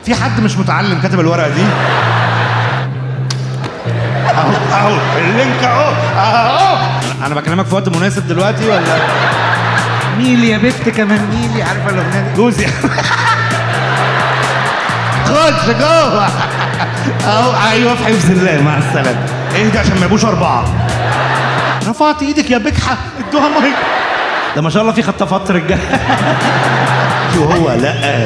في حد مش متعلم كاتب الورقه دي؟ اهو اللينك اهو. انا بكلمك في وقت مناسب دلوقتي ولا؟ ميلي يا بت كمان ميلي، عارفه الاغنيه دي؟ جوزي خش جوه اهو. ايوه في حفظ الله، مع السلامه. اهدي عشان ما يبقوش 4. رفعت ايدك يا بجحه، ادوها مايك. ده ما شاء الله في خطافات رجاله. وهو لا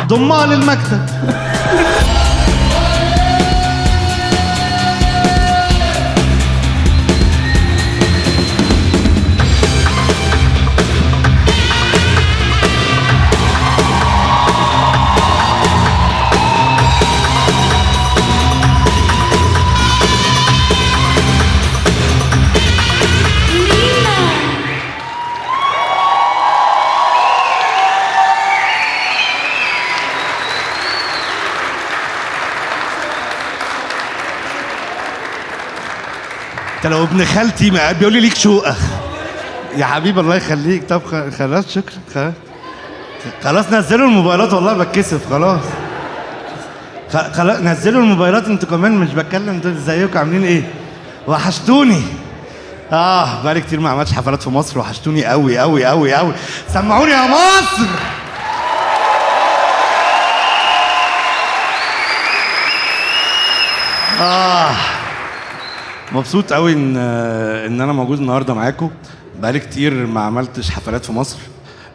ضمها للمكتب. انت لو ابن خالتي ما بيقول لي ليك شقه يا حبيبي الله يخليك. طب خلاص شكرا. خلاص نزلوا الموبايلات، والله بتكسف. خلاص نزلوا الموبايلات انتوا كمان، مش بتكلم دول. ازيكم عاملين ايه؟ وحشتوني. بقالي كتير ما عملتش حفلات في مصر، وحشتوني قوي قوي قوي قوي. سمعوني يا مصر. مبسوط قوي ان انا موجود النهارده معاكم. بقالي كتير ما عملتش حفلات في مصر.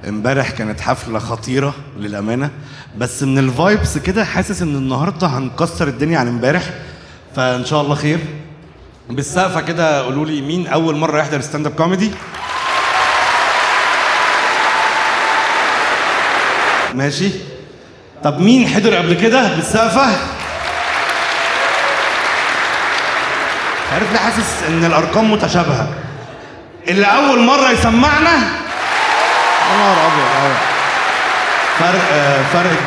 امبارح كانت حفله خطيره للامانه، بس من الفايبس كده حاسس ان النهارده هنكسر الدنيا عن امبارح، فان شاء الله خير. بالسقفه كده قولوا لي مين اول مره يحضر ستاند اب كوميدي؟ ماشي. طب مين حضر قبل كده؟ بالسقفه. عارف ليه حاسس ان الارقام متشابهه؟ اللي اول مره يسمعنا يا نهار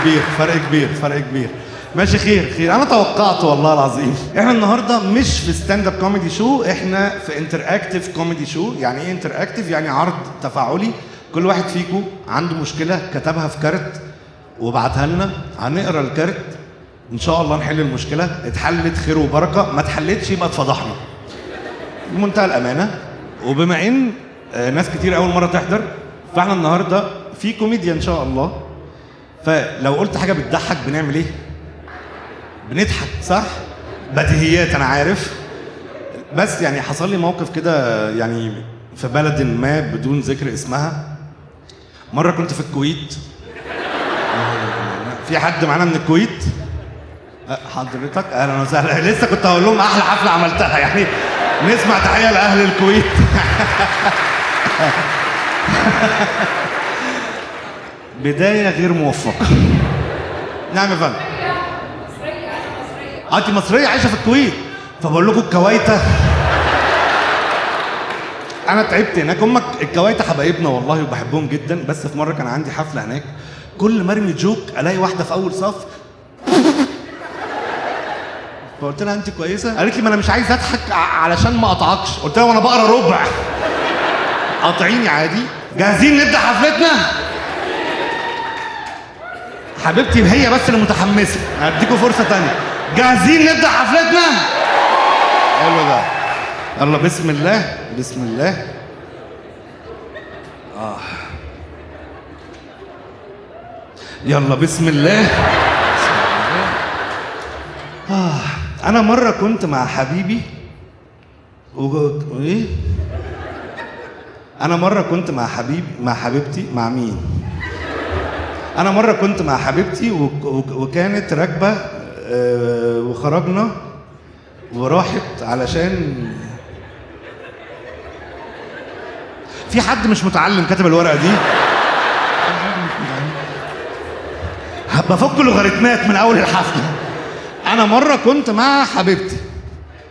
ابيض. فرق كبير. ماشي خير. انا توقعت والله العظيم. احنا النهارده مش في ستاند اب كوميدي شو، احنا في انتراكتيف كوميدي شو. يعني ايه انتراكتيف؟ يعني عرض تفاعلي. كل واحد فيكم عنده مشكله كتبها في كارت وبعتها لنا، هنقرا الكارت ان شاء الله نحل المشكله. اتحلت خير وبركه، ما اتحلتش يبقى اتفضحنا بمنتهى الامانه. وبما ان ناس كتير اول مره تحضر، فاحنا النهارده في كوميديا ان شاء الله. فلو قلت حاجه بتضحك بنعمل ايه؟ بنضحك، صح؟ بديهيات انا عارف. بس يعني حصل لي موقف كده يعني في بلد ما بدون ذكر اسمها. مره كنت في الكويت. في حد معانا من الكويت؟ حضرتك اهلا وسهلا. لسه كنت هقول لهم احلى حفله عملتها، يعني نسمع تحيه لاهل الكويت. بدايه غير موفقه. نعم يا فندم. انت مصريه عايشه في الكويت، فبقول لكم الكويته. انا تعبت هناك. هم الكويته حبايبنا والله وبحبهم جدا، بس في مره كان عندي حفله هناك، كل ما ارمي جوك الاقي واحده في اول صف. فقلت لها انت كويسه؟ قالت لي ما انا مش عايز اضحك علشان ما اقطعكش. قلت لها وانا بقرا ربع. قاطعيني عادي. جاهزين نبدا حفلتنا؟ حبيبتي هي بس اللي متحمسه، هديكوا فرصه تانية. جاهزين نبدا حفلتنا؟ حلو ده. يلا بسم الله. يلا بسم الله. انا مره كنت مع حبيبي ايه؟ انا مره كنت مع حبيبتي. مع مين؟ انا مره كنت مع حبيبتي وكانت راكبه وخرجنا وراحت علشان في حد مش متعلم كاتب الورقه دي. بفك لوغاريتمات من اول الحفله. انا مره كنت مع حبيبتي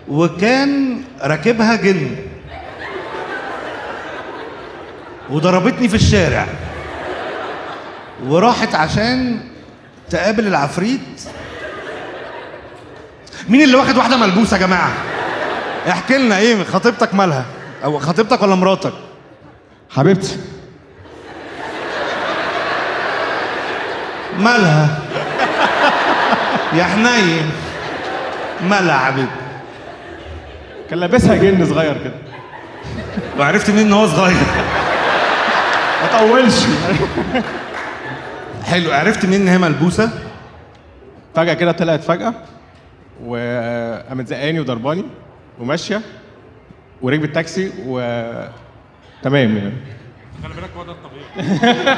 وكان راكبها جن وضربتني في الشارع وراحت عشان تقابل العفريت. مين اللي واخد واحده ملبوسه يا جماعه؟ احكي لنا ايه خطيبتك مالها؟ او خطيبتك ولا مراتك؟ حبيبتي. مالها يا حنين؟ مالها يا حبيبي؟ كان لابسها جن صغير كده. وعرفت منين ان هو صغير؟ ما طولش. حلو، عرفت منين ان هي ملبوسه؟ فجأة كده طلعت فجأة وقامت زقاني وضرباني وماشية وركبت تاكسي تمام يعني. خلي بالك هو ده الطبيعي.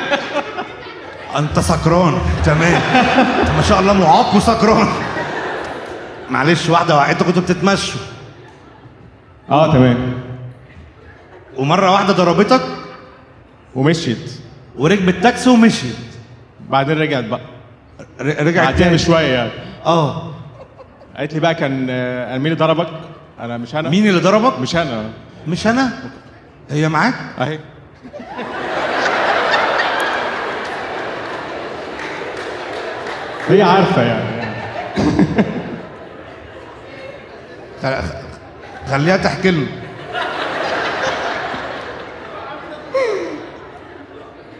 انت سكران تمام. انت ما شاء الله معاق وسكران. معلش واحده انتوا كنتوا بتتمشوا تمام. ومره واحده ضربتك ومشيت. وركبت تاكسي ومشيت. بعدين رجعت بقى. رجعت بعدين تاني بشوية يعني. قالت لي بقى كان مين اللي ضربك؟ انا مش انا. مين اللي ضربك؟ مش انا. مش انا. هي معاك؟ اهي. هي عارفة يعني. خليها تحكي لنا.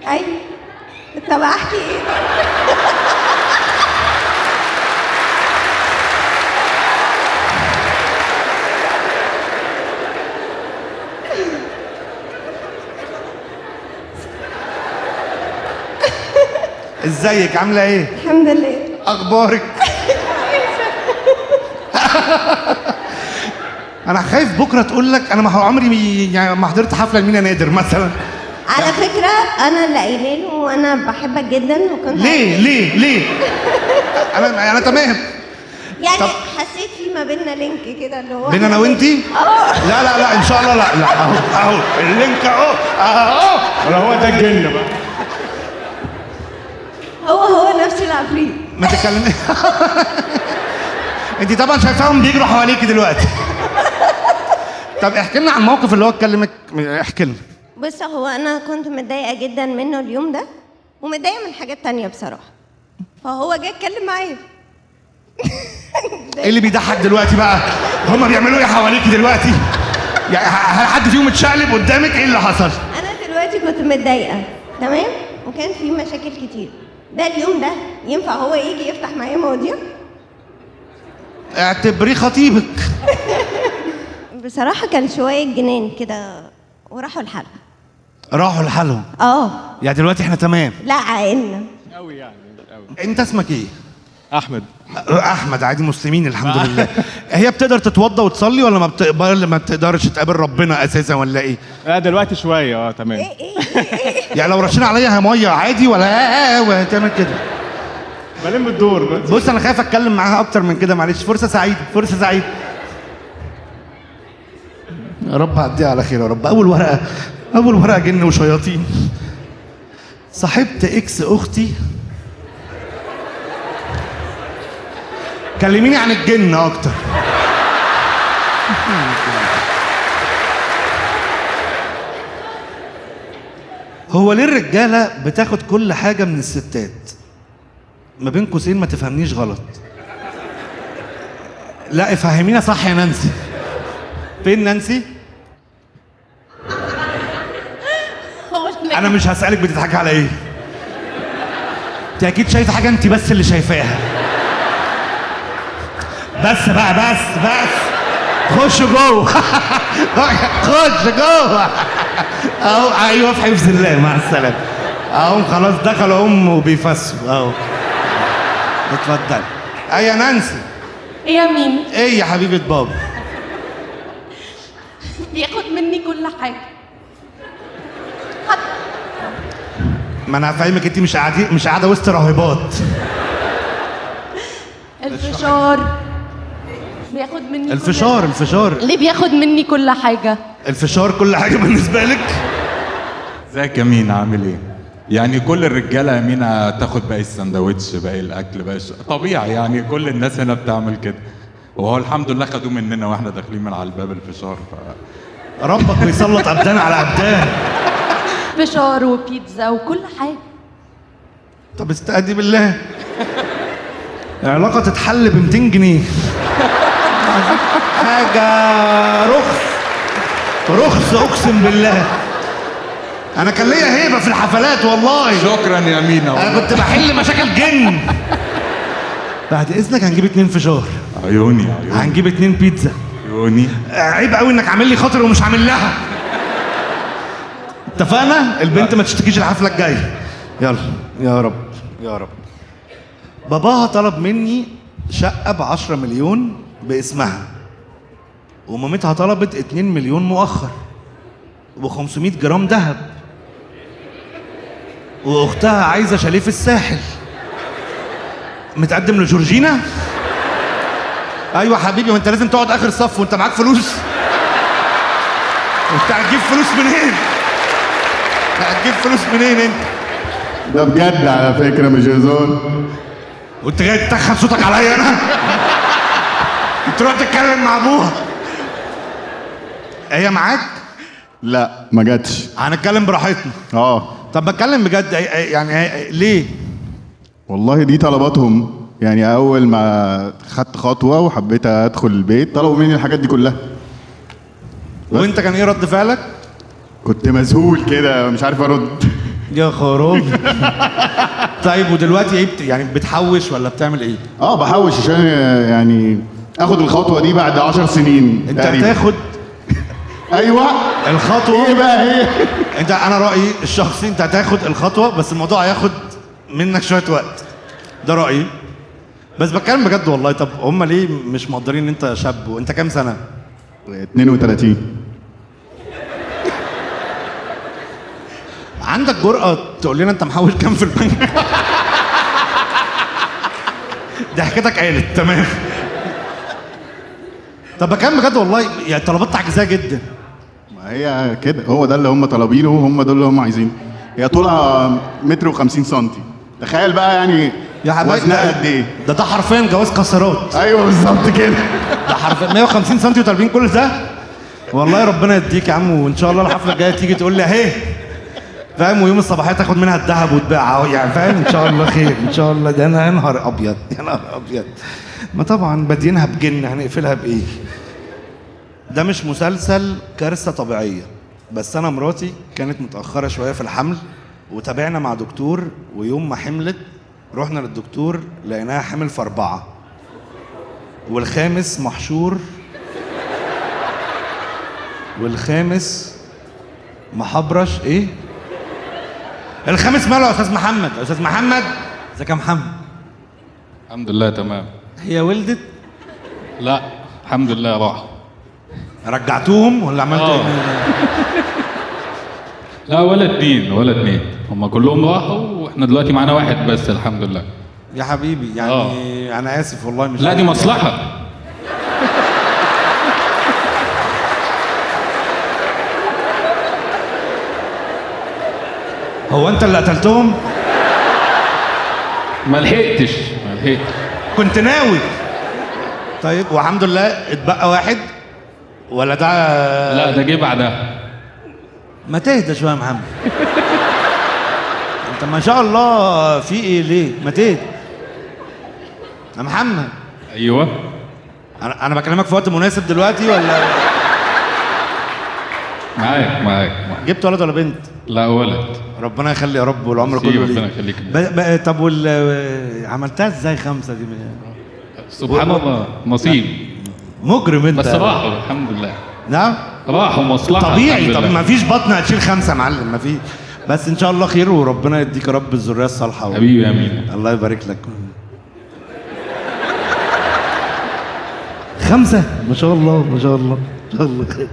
ايوه. طب احكي ايه؟ ازيك عامله ايه؟ الحمد لله. اخبارك؟ انا خايف بكره تقول لك انا ما عمري يعني ما حضرت حفله لمينا نادر مثلا. على فكرة أنا اللي قايله له وأنا بحبك جدا وكنت ليه؟ انا تمام. يعني طب حسيت في ما بيننا لينك كده اللي هو بين انا وانتي؟ لا ان شاء الله. لا اهو اللينك اهو. ولا هو ده الجن بقى؟ هو نفس العفريت. ما تتكلمي. انت طبعا شايفاهم بيجروا حواليكي دلوقتي. طب احكي لنا عن الموقف اللي هو اتكلمك. احكي لنا. بص، هو أنا كنت متضايقة جدا منه اليوم ده ومتضايقة من حاجات تانية بصراحة، فهو جه اتكلم معايا. ايه اللي بيضحك دلوقتي بقى؟ هما بيعملوا ايه حواليكي دلوقتي؟ يعني هل حد فيهم اتشقلب قدامك؟ ايه اللي حصل؟ أنا دلوقتي كنت متضايقة تمام وكان في مشاكل كتير. ده اليوم ده ينفع هو يجي يفتح معايا مواضيع؟ اعتبريه خطيبك. بصراحة كان شوية جنان كده وراحوا لحالهم. راحوا لحالهم. يعني دلوقتي احنا تمام. لا عقلنا قوي يعني قوي. انت اسمك ايه؟ احمد. احمد. عادي، مسلمين الحمد لله. هي بتقدر تتوضى وتصلي ولا ما بتقدرش تقابل ربنا اساسا ولا ايه؟ لا دلوقتي شوية تمام. ايه يعني لو رشينا عليها ميه عادي ولا وهتعمل كده؟ بلم الدور بس. بص انا خايف اتكلم معاها اكتر من كده، معلش. فرصه سعيده، فرصه سعيده. يا رب عديها على خير يا رب. اول ورقه جن وشياطين. صاحبت اكس اختي. كلميني عن الجن اكتر. هو ليه الرجاله بتاخد كل حاجه من الستات؟ ما بين قوسين ما تفهمنيش غلط. لا افهمينا صح يا نانسي. فين نانسي؟ انا مش هسألك بتضحكي على ايه. انت اكيد شايفه حاجه انت بس اللي شايفاها. بس بقى بس خش جوه. خش جوه. اهو ايوه في حفظ الله. مع السلامه. اهو خلاص دخلوا وبيفسوا اهو. اتفضل. يا نانسي. ايه يا مين؟ ايه يا حبيبه بابا؟ بياخد مني كل حاجه. ما انا هفهمك، انت مش قاعده وسط راهبات. الفشار بياخد مني الفشار ليه بياخد مني كل حاجه؟ الفشار كل حاجه بالنسبه لك. ازيك يا مين؟ عامل ايه؟ يعني كل الرجاله يا مينا تاخد باقي السندوتش، باقي الاكل، باقي طبيعي يعني، كل الناس هنا بتعمل كده. وهو الحمد لله خدوه مننا واحنا داخلين من على الباب الفشار. ربك بيسلط ابدان على ابدان. فشار وبيتزا وكل حاجه. طب استهدي بالله. العلاقه تتحل ب 200 جنيه. حاجه رخص اقسم بالله. انا كان ليا هيبه في الحفلات والله. شكرا يا مينا انا والله. كنت بحل مشاكل جن. بعد اذنك هنجيب 2 فشار، عيوني هنجيب 2 بيتزا. عيوني. عيب قوي انك عامل لي خاطر ومش عامل لها. اتفقنا؟ البنت ما تشتكيش الحفله الجايه. يلا يا رب يا رب. باباها طلب مني شقه ب10 مليون باسمها، ومامتها طلبت 2 مليون مؤخر و500 جرام ذهب، واختها عايزه شاليه في الساحل. متقدم لجورجينا؟ ايوه حبيبي، ما انت لازم تقعد اخر صف وانت معاك فلوس. انت هتجيب فلوس منين؟ هتجيب فلوس منين انت؟ ده بجد على فكرة مش هزار. وانت جاي تتخن صوتك عليا انا؟ تروح تتكلم مع ابوها. هي معاك؟ لا ما جاتش. هنتكلم براحتنا. طب بتكلم بجد، يعني ليه؟ والله دي طلباتهم، يعني اول ما خدت خطوة وحبيت ادخل البيت طلبوا مني الحاجات دي كلها. وانت كان ايه رد فعلك؟ كنت مذهول كده مش عارف ارد. يا خرابي. طيب ودلوقتي ايه يعني بتحوش ولا بتعمل ايه؟ بحوش عشان يعني اخد الخطوة دي بعد 10 سنين انت تقريباً. هتاخد ايوه الخطوه. ايه بقى هي؟ انا رايي الشخصي انت هتاخد الخطوه، بس الموضوع هياخد منك شويه وقت. ده رايي. بس بتكلم بجد والله. طب هم ليه مش مقدرين ان انت شاب؟ وانت كام سنه؟ 32. عندك جرأة تقول لنا انت محوش كام في البنك؟ ضحكتك قالت تمام. طب بكلم بجد والله، يعني طلبات تعجيزيه جدا. ما هي كده، هو ده اللي هم طالبينه وهم ده اللي هم عايزينه. هي طولها 1.50 متر. تخيل بقى يعني يا حبايبي وزنها قد ايه؟ ده حرفيا جواز كسرات. ايوه بالظبط كده. ده حرفيا 150 سم وطالبين كل ده. والله ربنا يديك يا عم، وان شاء الله الحفله الجايه تيجي تقول لي اهي، فاهم؟ ويوم الصباحيه تاخد منها الذهب وتبيعها، يعني فاهم؟ ان شاء الله خير ان شاء الله. ده انا يا نهار ابيض يا نهار ابيض. ما طبعا بادينها بجن، هنقفلها بايه؟ ده مش مسلسل كارثه طبيعيه، بس انا مراتي كانت متاخره شويه في الحمل، وتابعنا مع دكتور، ويوم ما حملت رحنا للدكتور لقيناها حمل في 4، والخامس محشور، والخامس محبرش. ايه الخامس ماله يا استاذ محمد؟ يا استاذ محمد ازيك يا محمد؟ الحمد لله تمام. هي ولدت؟ لا الحمد لله راح. رجعتوهم ولا عملتوا ايه؟ لا ولا اتنين هم كلهم راحوا واحنا دلوقتي معانا واحد بس الحمد لله. يا حبيبي يعني انا اسف والله مش لا دي عارف. مصلحة. هو انت اللي قتلتهم؟ ما لحقتش. كنت ناوي. طيب والحمد لله اتبقى واحد ولا ده؟ لا ده جه بعدها. ما تهدى شويه يا محمد. انت ما شاء الله في ايه ليه؟ ما تهدى يا محمد. ايوه انا بكلمك في وقت مناسب دلوقتي ولا؟ معاك. جبت ولد ولا بنت؟ لا ولد. ربنا يخلي يا رب والعمر ميرسي، كله ربنا ليك. يخليك. طب عملتها ازاي 5 دي؟ سبحان الله نصيب. مجرم انت. بس راحوا الحمد لله. نعم راحوا مصلحة. طبيعي. الحمد طب لله. ما فيش بطن هتشيل 5 يا معلم، ما فيش. بس ان شاء الله خير، وربنا يديك يا رب الذريه الصالحه. حبيبي يا امين. الله يبارك لك. 5 ما شاء الله ما شاء الله ما شاء الله.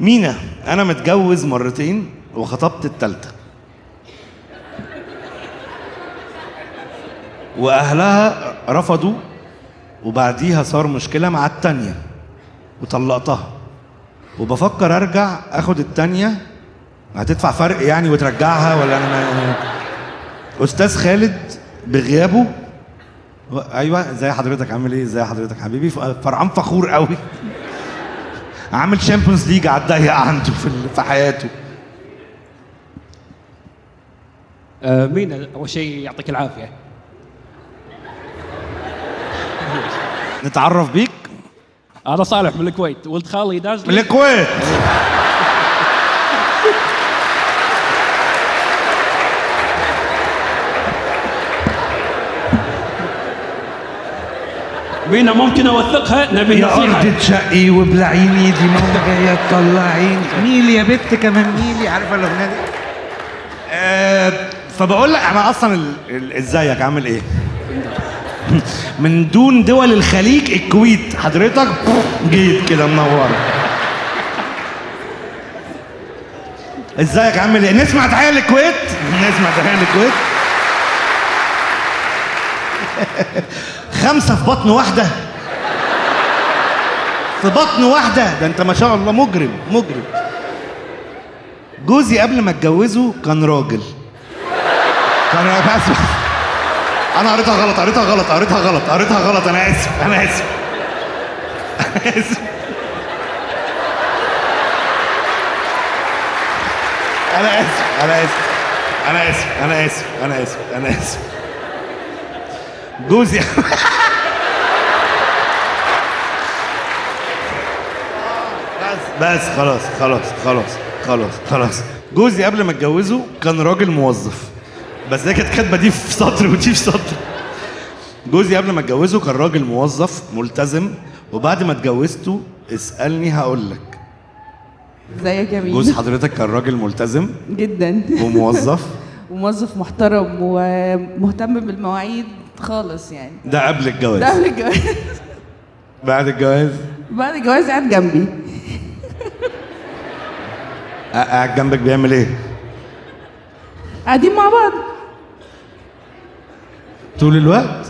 مينا انا متجوز مرتين وخطبت التالتة، واهلها رفضوا، وبعديها صار مشكلة مع التانية وطلقتها، وبفكر ارجع اخد التانية. هتدفع فرق يعني وترجعها ولا انا استاذ خالد بغيابه. ايوه ازي حضرتك عامل ايه؟ ازي حضرتك حبيبي؟ فرعان فخور قوي. عامل شامبيونز ليج على الضيق عنده في حياته. مين اول شيء يعطيك العافيه. نتعرف بيك. انا صالح من الكويت، ولد خالي نازل. من الكويت. مينا ممكن اوثقها؟ نبي يا نصيحة. ارض تشقي وبلعيني دي ماما جايه تطلعيني ميلي يا بت كمان ميلي، عارفه الاغنيه دي؟ فبقول لك انا اصلا ازيك عامل ايه؟ من دون دول الخليج الكويت حضرتك جيت كده منور. ازيك عامل ايه؟ نسمع تحيه للكويت؟ نسمع تحيه للكويت. 5 في بطن واحده، في بطن واحده، ده انت ما شاء الله مجرم مجرم. جوزي قبل ما اتجوزه كان راجل. كان بس انا قريتها غلط قريتها غلط قريتها غلط قريتها غلط، انا اسف انا اسف انا اسف انا اسف انا اسف انا اسف انا اسف انا اسف انا اسف. جوزي بس خلاص خلاص خلاص خلاص خلاص. جوزي قبل ما اتجوزه كان راجل موظف، بس هي كانت كاتبه دي في سطر ودي في سطر. جوزي قبل ما اتجوزه كان راجل موظف ملتزم، وبعد ما اتجوزته اسالني هقول لك. ازيك يا جوز مين؟ حضرتك كان راجل ملتزم جدا وموظف. وموظف محترم ومهتم بالمواعيد خالص يعني. ده قبل الجواز. ده قبل الجواز. بعد الجواز بعد الجواز قاعد جنبي. قاعد جنبك بيعمل ايه؟ قاعدين مع بعض طول الوقت؟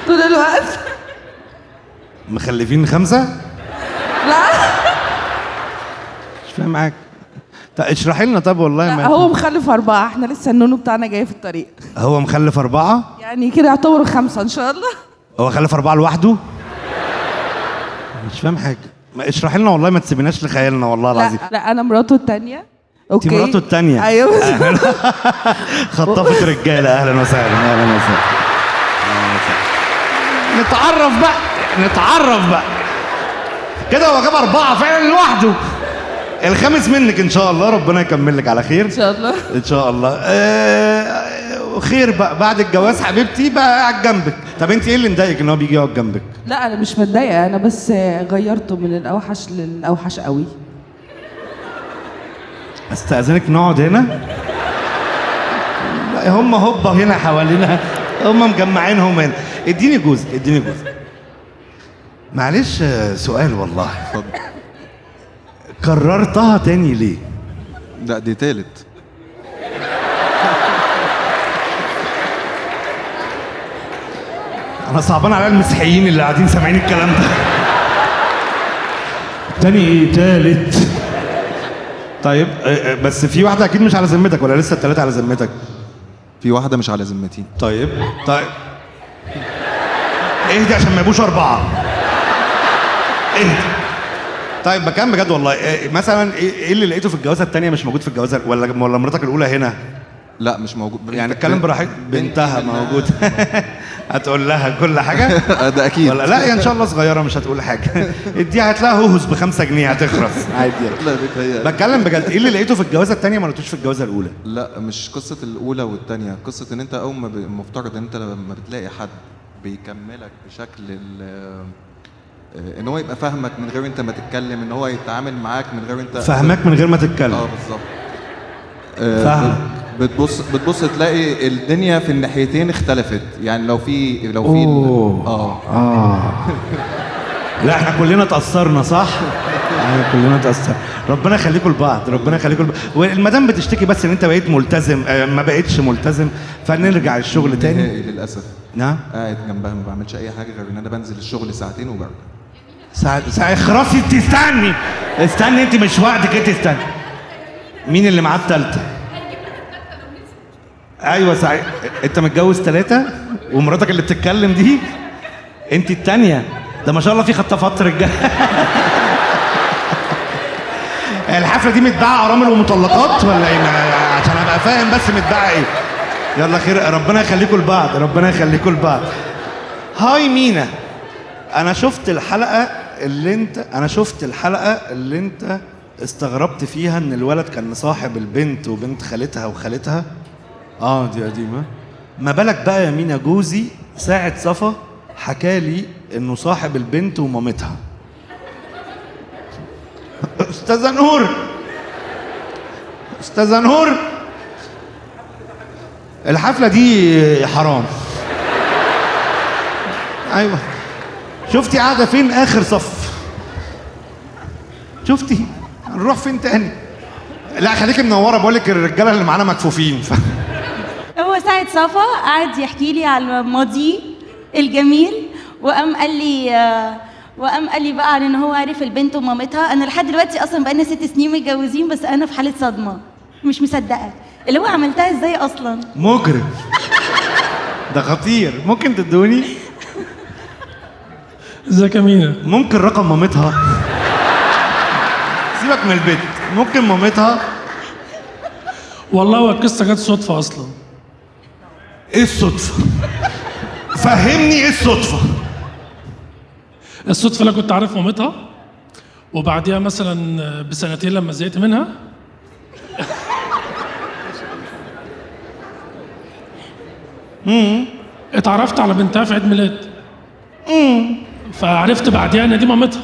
طول الوقت. مخلفين 5؟ لا مش فاهم معاك. طب اشرحي لنا طب والله. لا ما هو مخلف 4، احنا لسه النونو بتاعنا جاي في الطريق. هو مخلف 4؟ يعني كده يعتبروا 5 ان شاء الله. هو خلف 4 لوحده؟ مش فاهم حاجة. ما اشرحي لنا والله، ما تسيبيناش لخيالنا والله العظيم. لا انا مراته الثانية. اوكي انت مراته الثانية؟ ايوه. خطفت رجالة. اهلا وسهلا اهلا وسهلا. نتعرف بقى نتعرف بقى. كده هو جاب 4 فعلا لوحده. الخامس منك ان شاء الله، ربنا يكمل لك على خير ان شاء الله ان شاء الله. خير بقى بعد الجواز حبيبتي بقى قاعد جنبك. طب انت ايه اللي مضايقك ان هو بيجي يقعد جنبك؟ لا انا مش متضايقه، انا بس غيرته من الاوحش للاوحش قوي. استاذنك نقعد هنا. لا، هم هوبا هنا حوالينا، هم مجمعينهم هنا. اديني جزء اديني جزء. معلش سؤال والله. كررتها تاني ليه؟ لا دي تالت. انا صعبان على المسيحيين اللي قاعدين سامعين الكلام ده. تاني ايه تالت؟ طيب بس في واحدة أكيد مش على ذمتك ولا لسه التلاتة على ذمتك؟ في واحدة مش على ذمتي. طيب اهدي عشان ما يبقوش 4. اهدي. طيب بكام بجد والله؟ مثلا ايه اللي لقيته في الجوازة التانية مش موجود في الجوازة ولا مراتك الأولى هنا؟ لا مش موجود. يعني اتكلم براحتك. بنتها موجودة. هتقول لها كل حاجة؟ ده أكيد. ولا لا؟ ان شاء الله صغيرة مش هتقول حاجة. اديها هتلاقيها هوهس ب5 جنيه هتخرس عادي. لا بتهيألي. بتكلم بجد، ايه اللي لقيته في الجوازة التانية ما لقيتوش في الجوازة الأولى؟ لا مش قصة الأولى والتانية، قصة إن أنت أول ما المفترض إن أنت لما بتلاقي حد بيكملك بشكل إن هو يبقى فاهمك من غير أنت ما تتكلم، إن هو يتعامل معاك من غير أنت فاهمك من غير ما تتكلم. بالظبط. فاهمك. بتبص تلاقي الدنيا في الناحيتين اختلفت، يعني لو في لا احنا كلنا اتأثرنا صح؟ احنا كلنا اتأثرنا. ربنا يخليكم لبعض، ربنا يخليكم لبعض. والمدام بتشتكي بس ان انت بقيت ملتزم، ما بقيتش ملتزم، فنرجع الشغل تاني. للأسف. نعم؟ قاعد جنبها ما بعملش أي حاجة غير إن أنا بنزل الشغل ساعتين وبرجع. اخرسي استني استني، انت مش وقتك، انت استني. مين اللي معاه التالتة؟ ايوه سعيد. انت متجوز 3 ومراتك اللي بتتكلم دي انت التانية. ده ما شاء الله في خطافات رجاله. الحفله دي متباعه ارامل ومطلقات ولا ايه؟ عشان ابقى فاهم بس متباعه ايه. يلا خير، ربنا يخليكم لبعض، ربنا يخليكم لبعض. هاي مينا، انا شفت الحلقه اللي انت استغربت فيها ان الولد كان مصاحب البنت وبنت خالتها وخالتها. دي قديمه. ما بالك بقى يا مينا جوزي ساعة صفا حكالي انه صاحب البنت ومامتها. استاذة نور، استاذة نور، الحفلة دي حرام. ايوه، شفتي قاعدة فين؟ اخر صف. شفتي؟ هنروح فين تاني؟ لا خليكي منورة، بقولك الرجالة اللي معانا مكفوفين. هو ساعة صفا قعد يحكي لي على ماضيه الجميل، وقام قال لي بقى على ان هو عارف البنت ومامتها. انا لحد دلوقتي اصلا بقالنا 6 سنين متجوزين، بس انا في حالة صدمة مش مصدقة اللي هو عملتها ازاي اصلا. مجرم. ده خطير. ممكن تدوني؟ ازيك يا مينا؟ ممكن رقم مامتها؟ سيبك من البيت، ممكن مامتها؟ والله هو القصه جت صدفه اصلا. ايه الصدفة؟ فهمني ايه الصدفة؟ الصدفه اللي كنت عارف مامتها، وبعديها مثلا بسنتين لما زهقت منها اتعرفت على بنتها في عيد ميلاد. فعرفت بعديها ان دي مامتها.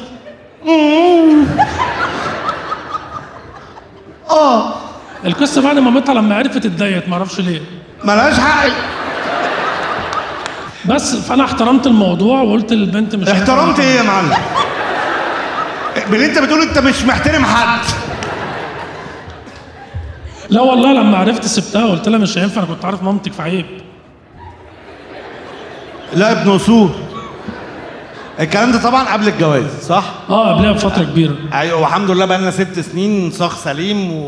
القصه بعد مامتها لما عرفت اتضايقت، معرفش ليه. ملهاش حق. بس فانا احترمت الموضوع وقلت للبنت مش احترمت ايه يا معلم؟ باللي انت بتقول انت مش محترم حد. لا والله لما عرفت سبتها وقلت لها مش هينفع، انا كنت عارف مامتك في عيب. لا ابن اصول. الكلام ده طبعا قبل الجواز صح؟ قبلها بفتره كبيره. ايوه، والحمد لله بقى لنا 6 سنين صاغ سليم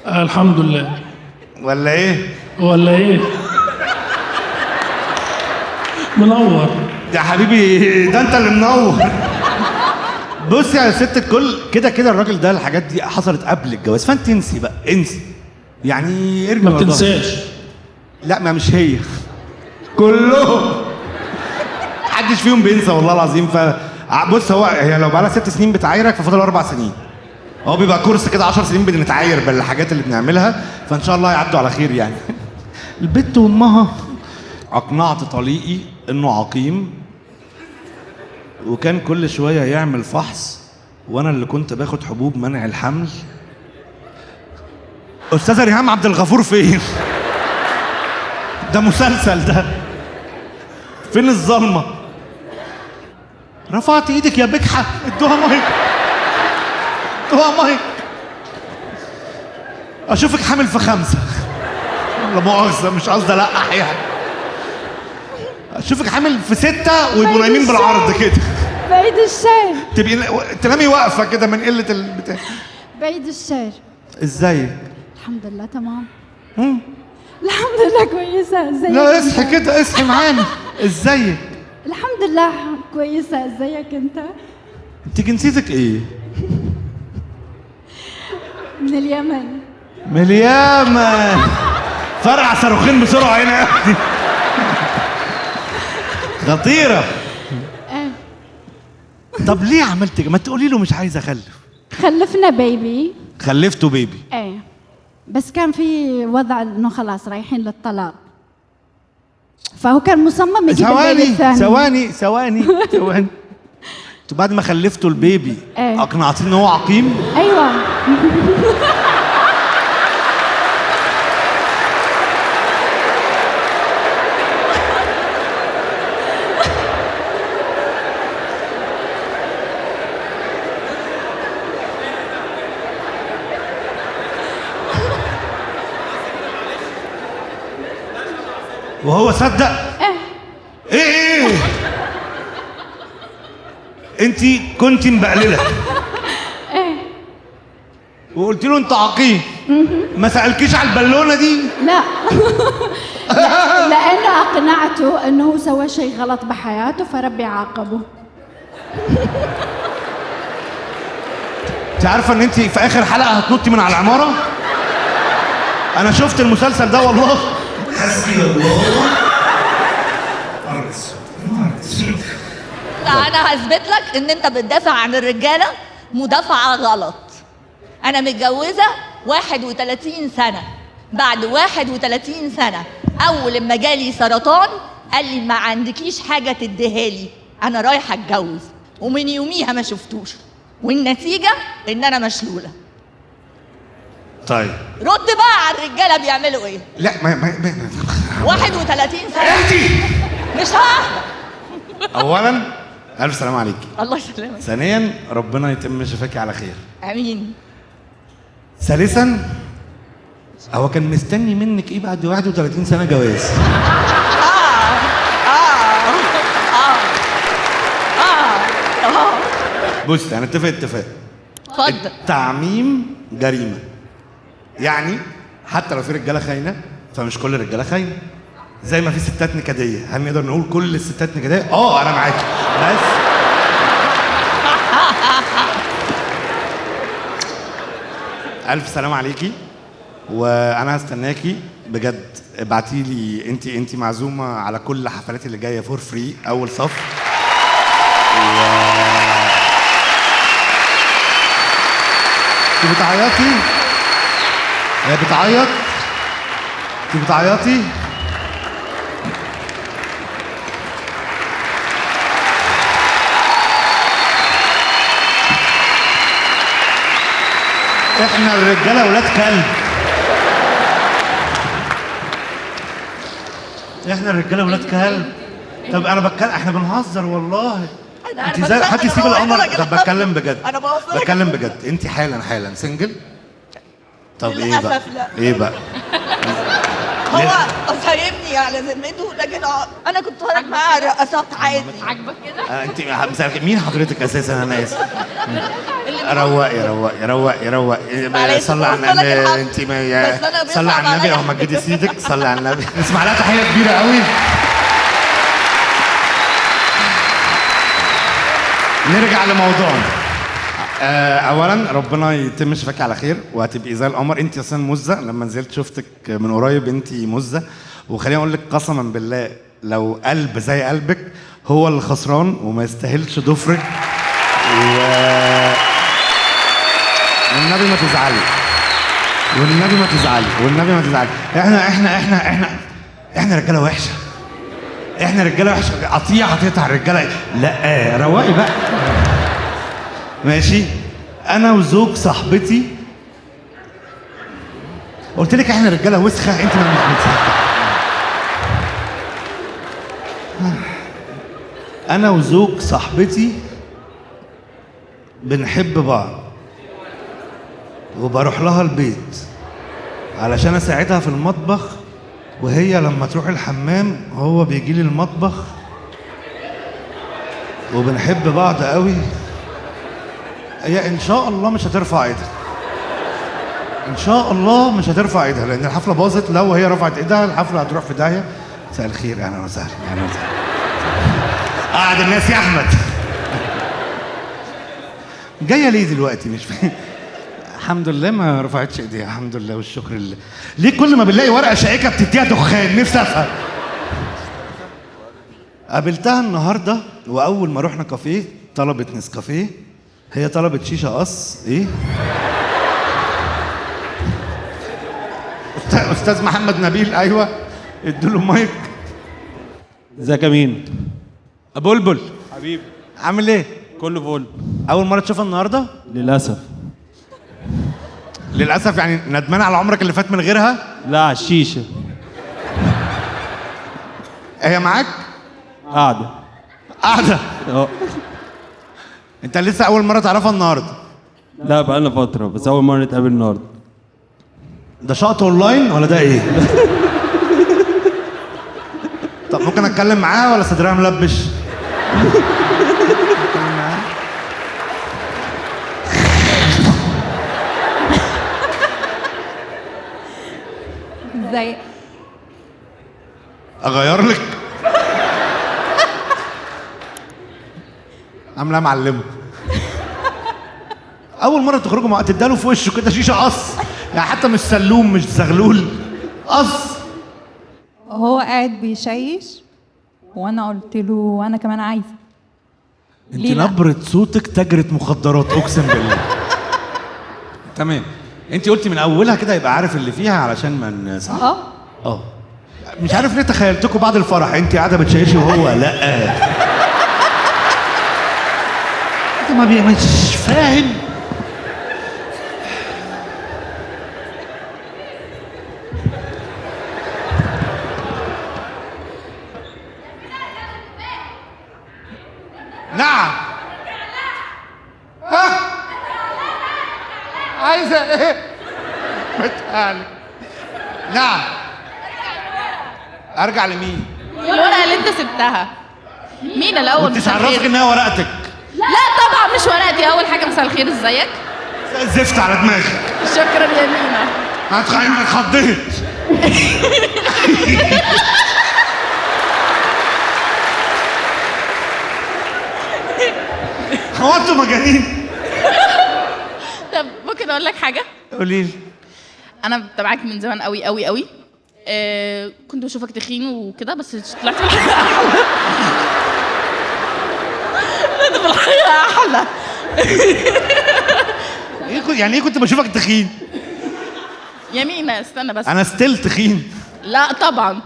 الحمد لله. ولا ايه؟ ولا ايه؟ منور يا حبيبي، ده انت اللي منور. بص يا ست الكل، كده كده الراجل ده الحاجات دي حصلت قبل الجواز، فانت انسي بقى، انسي يعني، ارمي. ما بتنساش. لا ما مش هي، كلهم محدش فيهم بينسى والله العظيم. بص هي لو بقى لها 6 سنين بتعايرك ففضل 4 سنين. هو بيبقى كورس كده 10 سنين بنتعاير بالحاجات اللي بنعملها، فان شاء الله يعدوا على خير يعني. البت وامها. اقنعت طليقي انه عقيم، وكان كل شويه يعمل فحص، وانا اللي كنت باخد حبوب منع الحمل. استاذه ريهام عبد الغفور فين؟ ده مسلسل ده. فين الظلمه؟ رفعت ايدك يا بجحه، ادوها مايك، ادوها مايك. اشوفك حامل في 5. لا مؤاخذه، مش قصدي القح يعني. اشوفك حامل في 6 ويبقوا نايمين بالعرض كده. بعيد الشر. تبقي تنامي واقفه كده من قله البتاع. بعيد الشر. ازيك؟ الحمد لله تمام. الحمد لله كويسة. ازيك؟ لا اصحي كده، اصحي معانا. ازيك؟ الحمد لله كويسة. ازيك انت؟ انت جنسيتك ايه؟ من اليمن. من اليمن. فرقع صاروخين بسرعه هنا يا اختي. خطيره. طب ليه عملت كده؟ ما تقولي له مش عايزه اخلف. خلفنا بيبي. خلفتوا بيبي. ايه، بس كان في وضع انه خلاص رايحين للطلاق، فهو كان مصمم يجيب البيبي الثاني. ثواني. انتوا بعد ما خلفتوا البيبي اقنعتيه ان هو عقيم؟ ايوه. وهو صدق؟ ايه انت كنت مبقلله وقلت له انت عقيم، ما سألكيش على البالونه دي؟ لا. لانه اقنعته انه هو سوى شيء غلط بحياته فربي عاقبه. انت عارفه ان انت في اخر حلقه هتنطي من على العماره؟ انا شفت المسلسل ده والله. حسبي الله. انا هثبت لك ان انت بتدافع عن الرجاله مدافعه غلط. انا متجوزه 31 سنه، بعد 31 سنه اول لما جالي سرطان قال لي ما عندكيش حاجه تديها لي، انا رايحه اتجوز. ومن يوميها ما شفتوش، والنتيجه ان انا مشلوله. طيب رد بقى على الرجاله بيعملوا ايه؟ لا ما 31 سنه مش ههدى. اولا الف سلام عليكي. الله يسلمك. ثانيا ربنا يتم شفاكي على خير. امين. ثالثا هو كان مستني منك ايه بعد 31 سنه جواز؟ بص هنتفق اتفاق. اتفضل. التعميم جريمه. يعني حتى لو في رجاله خاينه فمش كل الرجاله خاينه. زي ما في ستات نكديه، هل نقدر نقول كل الستات نكديه؟ انا معاكي بس الف سلام عليكي، وانا هستناكي بجد. ابعتي لي انت معزومه على كل حفلاتي اللي جايه فور فري، اول صف. انت بتعيطي؟ هي بتعيط؟ انت بتعيطي؟ احنا الرجاله ولاد كلب. احنا الرجاله ولاد كلب. طب انا بتكلم، احنا بنهزر والله. انت ازاي حد يسيب القمر؟ طب بتكلم بجد. انا بوصلك. بتكلم بجد. انت حالا سنجل؟ طب ايه بقى؟ للأسف لا. ايه بقى؟ هو سايبني على ذمته، لكن انا كنت بتفرج معاه رقصات عادي. عاجبك كده؟ انت مين حضرتك اساسا؟ انا اسف. روقي. صلي على النبي. انت صلي على النبي او مجدي سيدك. صلي على النبي. نسمع لها تحيه كبيره قوي. نرجع لموضوعنا. اولا ربنا يتم شفاكي على خير وهتبقي زي القمر. انت اصلا مزه، لما نزلت شفتك من قريب انت مزه. وخليني اقول لك قسما بالله لو قلب زي قلبك هو اللي خسران وما يستاهلش ضفرك. والنبي ما تزعلي. والنبي ما تزعلي. احنا رجاله وحشه. احنا رجاله وحشه. قطيع هتقطع الرجاله. لا روقي بقى. ماشي. انا وزوج صاحبتي قلت لك احنا رجاله وسخه. انت ما مش بتصدق. انا وزوج صاحبتي بنحب بعض وبروح لها البيت علشان اساعدها في المطبخ، وهي لما تروح الحمام هو بيجي لي المطبخ، وبنحب بعض قوي. هي ان شاء الله مش هترفع ايدها. ان شاء الله مش هترفع ايدها لان الحفله باظت. لو هي رفعت ايدها الحفله هتروح في داهيه. مساء الخير. اهلا وسهلا. قعد الناس يا احمد. جايه ليه دلوقتي؟ مش فاهم. الحمد لله ما رفعتش ايديها. الحمد لله والشكر لله. ليه كل ما بنلاقي ورقه شائكه بتديها دخان؟ نفسي افهم. قابلتها النهارده واول ما رحنا كافيه طلبت نسكافيه، هي طلبت شيشه قص. ايه؟ استاذ محمد نبيل. ايوه ادوا مايك. ازيك يا مين؟ بلبل حبيبي عامل ايه؟ كله فول. اول مره تشوفها النهارده؟ للاسف. للاسف يعني ندمان على عمرك اللي فات من غيرها؟ لا على الشيشه. هي معاك؟ قاعده. انت لسه اول مره تعرفها النهارده؟ لا بقالنا فتره بس اول مره نتقابل النهارده. ده شقط اونلاين ولا ده ايه؟ طب ممكن اتكلم معاها ولا صدرها ملبش؟ ازاي؟ اغير لك؟ عامله معلمه. اول مره تخرجوا مع تداله في وشه كده شيشه قص، يعني حتى مش سلوم مش زغلول، قص. هو قاعد بيشيش وانا قلت له انا كمان عايزه. انت نبره صوتك تجرة مخدرات اقسم بالله. تمام. انت قلتي من اولها كده يبقى عارف اللي فيها علشان ما صح؟ مش عارف ليه تخيلتكم بعد الفرح انت قاعده بتشيشي وهو لا. انت ما مش فاهم. نعم. ها؟ عايزه ايه؟ متهيألك. نعم. ارجع لمين؟ الورقه اللي انت سبتها. مين الاول؟ انت عرفك انها ورقتك؟ لا طبعا مش ورقتي. اول حاجه مساء الخير، ازيك؟ زفت على دماغي. شكرا يا مينا. اتخضيت. هو انتوا مجانين؟ طب ممكن اقول لك حاجه؟ قولي لي. انا بتابعك من زمان قوي قوي قوي. كنت بشوفك تخين وكده، بس طلعت في الحقيقه احلى. طلعت في الحقيقه احلى. يعني ايه كنت بشوفك تخين؟ يا مينا استنى بس. انا ستيل تخين. لا طبعا.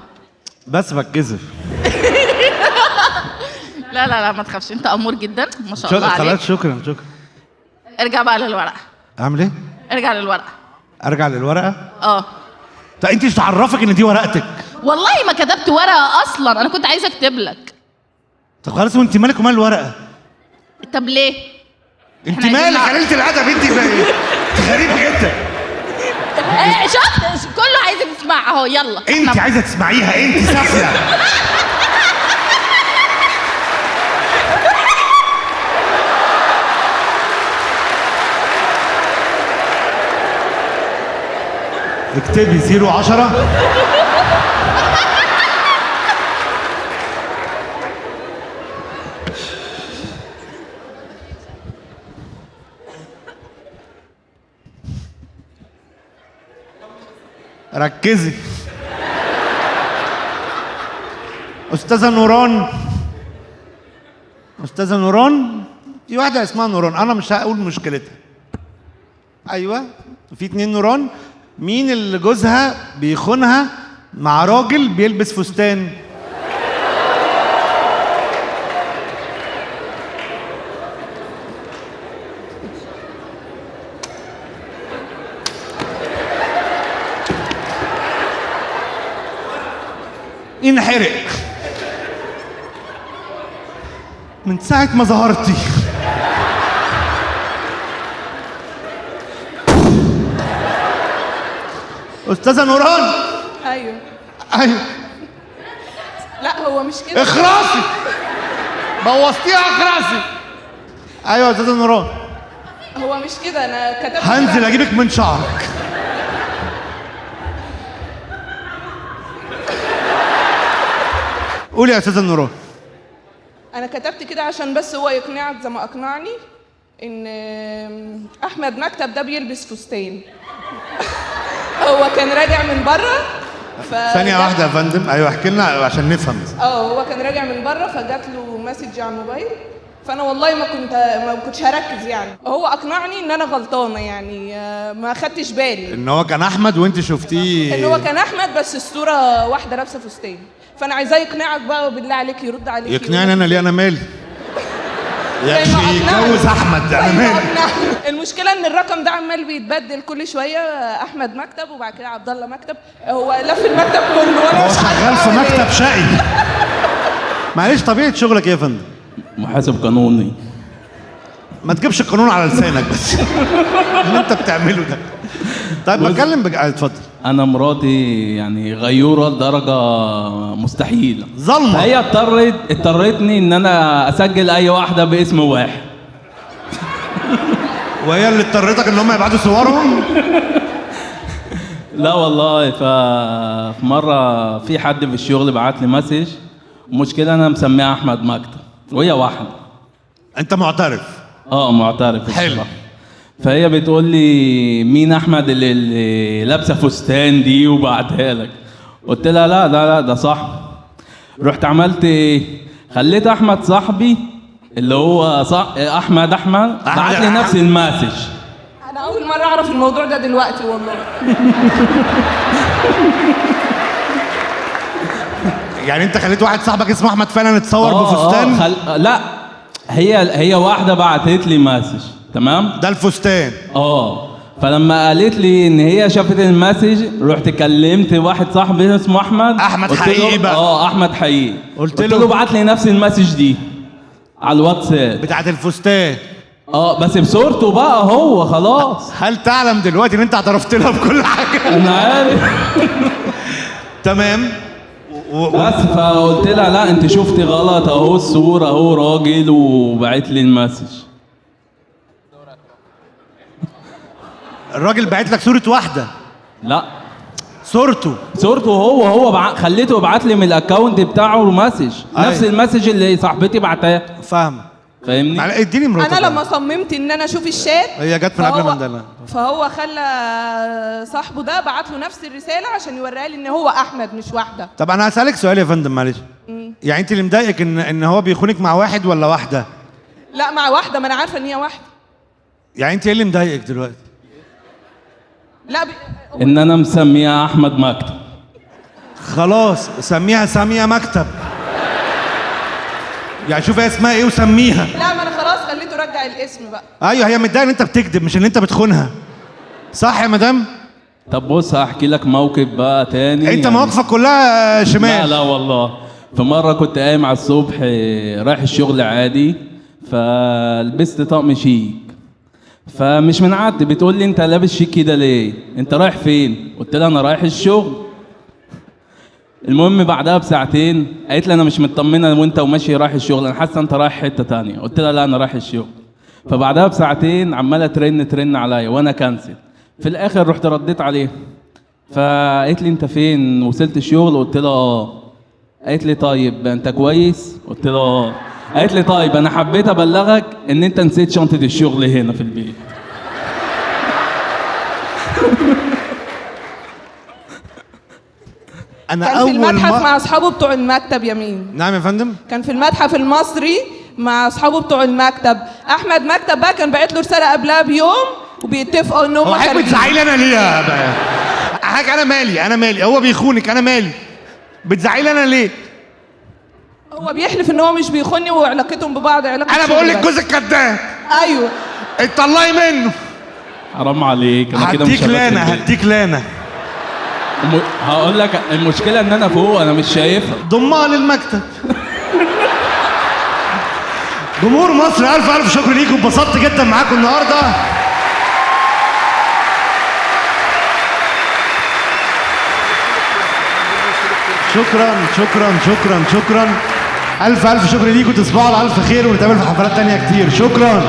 بس بتكذب. لا لا لا ما تخافش، انت امور جدا ما شاء الله عليك. خلاص شكرا شكرا. ارجع بقى للورقه. اعمل ايه؟ ارجع للورقه. ارجع للورقه؟ اه. طب انت مش تعرفك ان دي ورقتك؟ والله ما كتبت ورقه اصلا، انا كنت عايزه اكتب لك. طب خلاص، وانت مالك ومال الورقه؟ طب ليه؟ انت مالك قليلة الادب انت؟ غريبه جدا. شفت كله عايزك تسمع اهو. يلا انت عايزه تسمعيها؟ انت سافله. اكتبي 010. ركزي. أستاذة نوران. أستاذة نوران، في واحدة اسمها نوران، أنا مش هقول مشكلتها. أيوه، في 2 نوران. مين اللي جوزها بيخونها مع راجل بيلبس فستان؟ ينحرق من ساعة ما ظهرتي. أستاذة نوران. ايوه أيوه. لا هو مش كده. اخرسي، بوظتيها. اخرسي. أيوه يا أستاذة نوران. هو مش كده، انا كتبت. هنزل أجيبك من شعرك. قولي يا أستاذة نوران. انا كتبت كده عشان بس هو يقنعك زي ما اقنعني ان احمد مكتب ده بيلبس فستان. هو كان راجع من بره ثانية واحدة يا فندم. أيوه احكي لنا عشان نفهم. هو كان راجع من بره فجات له مسج على الموبايل، فانا والله ما كنتش هركز يعني. هو اقنعني ان انا غلطانه يعني، ما خدتش بالي ان هو كان احمد وانت شفتيه. ان هو كان احمد بس الصوره واحده لابسه فستان. فانا عايزاه يقنعك بقى بالله عليك، يرد عليك. يقنعني انا ليه؟ انا مالي؟ يا اخي يتجوز احمد، انا مالي؟ المشكله ان الرقم ده عمال بيتبدل كل شويه. احمد مكتب وبعد كده عبد الله مكتب. هو لف المكتب كله وانا هو شغال في مكتب شقي. معلش، طبيعه شغلك ايه يا فندم؟ محاسب قانوني. ما تجيبش القانون على لسانك بس. اللي انت بتعمله ده. طيب بتكلم اتفضل. انا مراتي يعني غيوره لدرجه مستحيله، ظلمه. فهي اضطرتني ان انا اسجل اي واحده باسم واحد. وهي اللي اضطرتك ان هم يبعتوا صورهم؟ لا والله. في مره في حد في الشغل بعت لي مسج، المشكله انا مسميها احمد مكتب وهي واحده. انت معترف؟ معترف. حلو. فهي بتقول لي مين احمد اللي لابسه فستان دي وبعتها لك؟ قلت لها لا ده صح. رحت عملت ايه؟ خليت احمد صاحبي اللي هو احمد بعت لي نفس المسج. انا اول مره اعرف الموضوع ده دلوقتي والله. يعني انت خليت واحد صاحبك اسمه احمد فعلا اتصور بفستان؟ لا هي واحده بعتت لي مسج، تمام؟ ده الفستان. فلما قالت لي ان هي شافت المسج، رحت كلمت واحد صاحبي اسمه احمد حقيقي بقى. احمد حقيقي. قلت له بعت لي نفس المسج دي على الواتساب بتاعت الفستان. بس بصورته بقى هو خلاص. هل تعلم دلوقتي ان انت اعترفت لها بكل حاجه؟ انا عارف. تمام. بس فقلت لها لا انت شفتي غلط، اهو الصوره اهو راجل وبعت لي المسج. الراجل بعت لك صوره واحده؟ لا صورته هو خليته يبعت لي من الاكونت بتاعه مسج، نفس المسج اللي صاحبتي بعتها. فاهمني؟ اديني مراتك. انا لما صممت ان انا اشوف الشات هي جت من قبل مندلة، فهو خلى صاحبه ده بعت له نفس الرساله عشان يوريها لي ان هو احمد مش واحده. طب انا هسالك سؤال يا فندم معلش. يعني انت اللي مضايقك ان هو بيخونك مع واحد ولا واحده؟ لا مع واحده، ما انا عارفه ان هي واحده. يعني انت ايه اللي مضايقك دلوقتي؟ لا ان انا مسميها احمد مكتب. خلاص سميها ساميه مكتب. يعني شوف هي اسمها ايه وسميها. لا ما انا خلاص خليته رجع الاسم بقى. ايوه هي متضايقه ان انت بتكذب مش ان انت بتخونها، صح يا مدام؟ طب بص هحكي لك موقف بقى تاني. انت مواقفك كلها شمال. لا والله. في مره كنت قايم على الصبح رايح الشغل عادي، فلبست طقم شيك، فمش من عادتي بتقول لي انت لابس شيك كده ليه؟ انت رايح فين؟ قلت لها انا رايح الشغل. المهم بعدها بساعتين قالت لي انا مش مطمنه وانت وماشي رايح الشغل، انا حاسه انت رايح حته تانية. قلت لها لا انا رايح الشغل. فبعدها بساعتين عماله ترن عليا وانا كنسل. في الاخر رحت رديت عليها، فقالت لي انت فين؟ وصلت الشغل؟ قلت لها قالت لي طيب انت كويس؟ قلت لها قالت لي طيب انا حبيت ابلغك ان انت نسيت شنطه الشغل هنا في البيت. كان في المتحف مع اصحابه بتوع المكتب يمين. نعم يا فندم. كان في المتحف المصري مع اصحابه بتوع المكتب. احمد مكتب بقى كان باعت له رساله قبلها بيوم وبيتفقوا ان هم هو حضرتك بتزعلي انا ليه يا بقى؟ حاجه انا مالي هو بيخونك، انا مالي بتزعلي انا ليه؟ هو بيحلف ان هو مش بيخوني وعلاقتهم ببعض علاقه. انا بقول لك جوزك كذاب. ايوه اتطلعي منه. حرام عليك، انا كده مش هديك لانه. هقول لك المشكله ان انا فوق انا مش شايفها. ضمها للمكتب. جمهور مصر الف شكر ليكم، اتبسطت جدا معاكم النهارده. شكرا الف شكر ليكم، تصبحوا على الف خير ونتقابل في حفلات تانية كتير. شكرا.